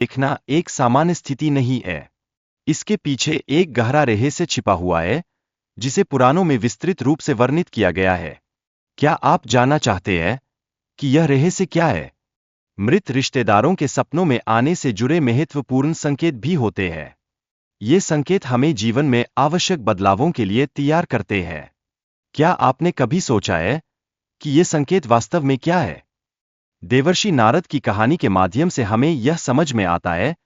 देखना एक सामान्य स्थिति नहीं है। इसके पीछे एक गहरा रहस्य छिपा हुआ है, जिसे पुराणों में विस्तृत रूप से वर्णित किया गया है। क्या आप जानना चाहते हैं कि यह रहस्य क्या है? मृत रिश्तेदारों के सपनों में आने से जुड़े महत्वपूर्ण संकेत भी होते हैं। ये संकेत हमें जीवन में आवश्यक बदलावों के लिए तैयार करते हैं। क्या आपने कभी सोचा है कि ये संकेत वास्तव में क्या है? देवर्षि नारद की कहानी के माध्यम से हमें यह समझ में आता है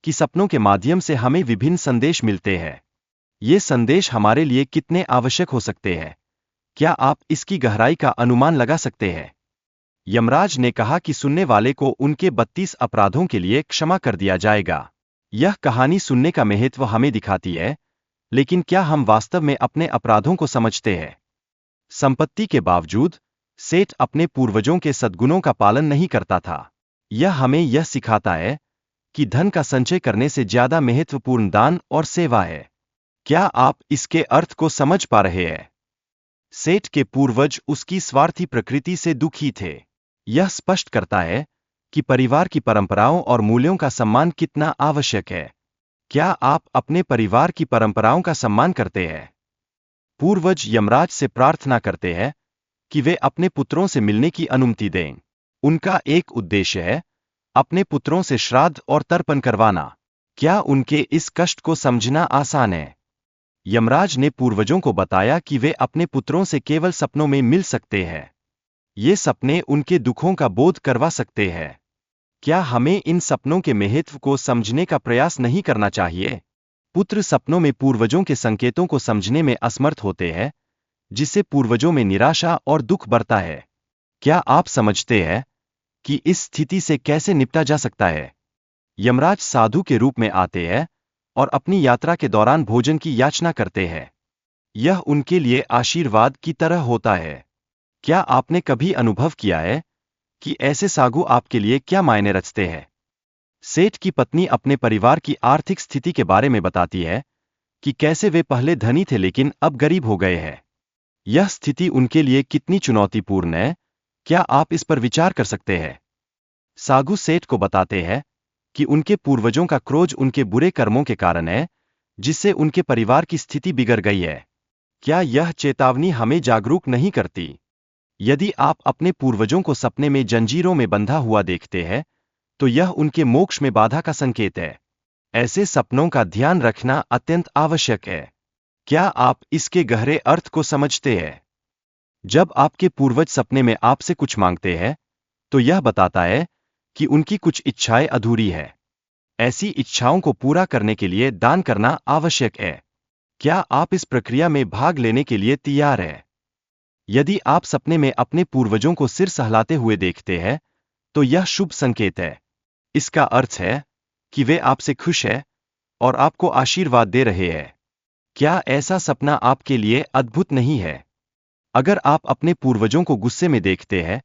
कि सपनों के माध्यम से हमें विभिन्न संदेश मिलते हैं। ये संदेश हमारे लिए कितने आवश्यक हो सकते हैं? क्या आप इसकी गहराई का अनुमान लगा सकते हैं? यमराज ने कहा कि सुनने वाले को उनके 32 अपराधों के लिए क्षमा कर दिया जाएगा। यह कहानी सुनने का महत्व हमें दिखाती है, लेकिन क्या हम वास्तव में अपने अपराधों को समझते हैं? संपत्ति के बावजूद सेठ अपने पूर्वजों के सद्गुणों का पालन नहीं करता था। यह हमें यह सिखाता है कि धन का संचय करने से ज्यादा महत्वपूर्ण दान और सेवा है। क्या आप इसके अर्थ को समझ पा रहे हैं? सेठ के पूर्वज उसकी स्वार्थी प्रकृति से दुखी थे। यह स्पष्ट करता है कि परिवार की परंपराओं और मूल्यों का सम्मान कितना आवश्यक है। क्या आप अपने परिवार की परंपराओं का सम्मान करते हैं? पूर्वज यमराज से प्रार्थना करते हैं कि वे अपने पुत्रों से मिलने की अनुमति दें। उनका एक उद्देश्य है अपने पुत्रों से श्राद्ध और तर्पण करवाना। क्या उनके इस कष्ट को समझना आसान है? यमराज ने पूर्वजों को बताया कि वे अपने पुत्रों से केवल सपनों में मिल सकते हैं। ये सपने उनके दुखों का बोध करवा सकते हैं। क्या हमें इन सपनों के महत्व को समझने का प्रयास नहीं करना चाहिए? पुत्र सपनों में पूर्वजों के संकेतों को समझने में असमर्थ होते हैं, जिससे पूर्वजों में निराशा और दुख बढ़ता है। क्या आप समझते हैं कि इस स्थिति से कैसे निपटा जा सकता है? यमराज साधु के रूप में आते हैं और अपनी यात्रा के दौरान भोजन की याचना करते हैं। यह उनके लिए आशीर्वाद की तरह होता है। क्या आपने कभी अनुभव किया है कि ऐसे साधु आपके लिए क्या मायने रचते हैं? सेठ की पत्नी अपने परिवार की आर्थिक स्थिति के बारे में बताती है कि कैसे वे पहले धनी थे लेकिन अब गरीब हो गए हैं। यह स्थिति उनके लिए कितनी चुनौतीपूर्ण है, क्या आप इस पर विचार कर सकते हैं? साधु सेठ को बताते हैं कि उनके पूर्वजों का क्रोध उनके बुरे कर्मों के कारण है, जिससे उनके परिवार की स्थिति बिगड़ गई है। क्या यह चेतावनी हमें जागरूक नहीं करती? यदि आप अपने पूर्वजों को सपने में जंजीरों में बंधा हुआ देखते हैं, तो यह उनके मोक्ष में बाधा का संकेत है। ऐसे सपनों का ध्यान रखना अत्यंत आवश्यक है। क्या आप इसके गहरे अर्थ को समझते हैं? जब आपके पूर्वज सपने में आपसे कुछ मांगते हैं, तो यह बताता है कि उनकी कुछ इच्छाएं अधूरी है। ऐसी इच्छाओं को पूरा करने के लिए दान करना आवश्यक है। क्या आप इस प्रक्रिया में भाग लेने के लिए तैयार हैं? यदि आप सपने में अपने पूर्वजों को सिर सहलाते हुए देखते हैं, तो यह शुभ संकेत है। इसका अर्थ है कि वे आपसे खुश हैं और आपको आशीर्वाद दे रहे हैं। क्या ऐसा सपना आपके लिए अद्भुत नहीं है? अगर आप अपने पूर्वजों को गुस्से में देखते हैं,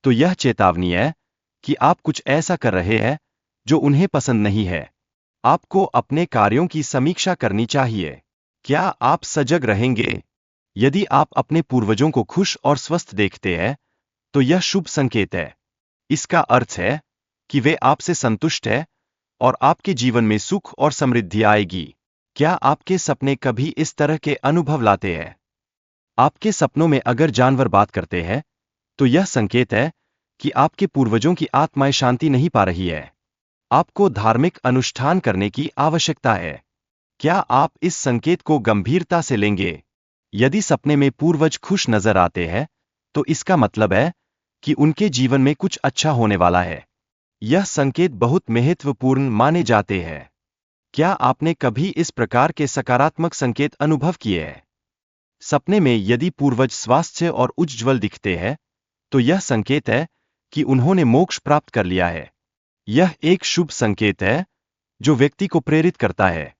तो यह चेतावनी है कि आप कुछ ऐसा कर रहे हैं जो उन्हें पसंद नहीं है। आपको अपने कार्यों की समीक्षा करनी चाहिए। क्या आप सजग रहेंगे? यदि आप अपने पूर्वजों को खुश और स्वस्थ देखते हैं, तो यह शुभ संकेत है। इसका अर्थ है कि वे आपसे संतुष्ट हैं और आपके जीवन में सुख और समृद्धि आएगी। क्या आपके सपने कभी इस तरह के अनुभव लाते हैं? आपके सपनों में अगर जानवर बात करते हैं, तो यह संकेत है कि आपके पूर्वजों की आत्माएं शांति नहीं पा रही है। आपको धार्मिक अनुष्ठान करने की आवश्यकता है। क्या आप इस संकेत को गंभीरता से लेंगे? यदि सपने में पूर्वज खुश नजर आते हैं, तो इसका मतलब है कि उनके जीवन में कुछ अच्छा होने वाला है। यह संकेत बहुत महत्वपूर्ण माने जाते हैं। क्या आपने कभी इस प्रकार के सकारात्मक संकेत अनुभव किए हैं? सपने में यदि पूर्वज स्वास्थ्य और उज्ज्वल दिखते हैं, तो यह संकेत है कि उन्होंने मोक्ष प्राप्त कर लिया है। यह एक शुभ संकेत है जो व्यक्ति को प्रेरित करता है।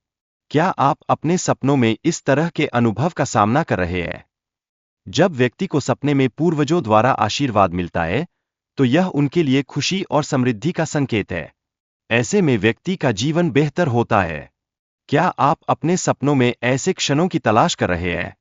क्या आप अपने सपनों में इस तरह के अनुभव का सामना कर रहे हैं? जब व्यक्ति को सपने में पूर्वजों द्वारा आशीर्वाद मिलता है, तो यह उनके लिए खुशी और समृद्धि का संकेत है। ऐसे में व्यक्ति का जीवन बेहतर होता है। क्या आप अपने सपनों में ऐसे क्षणों की तलाश कर रहे हैं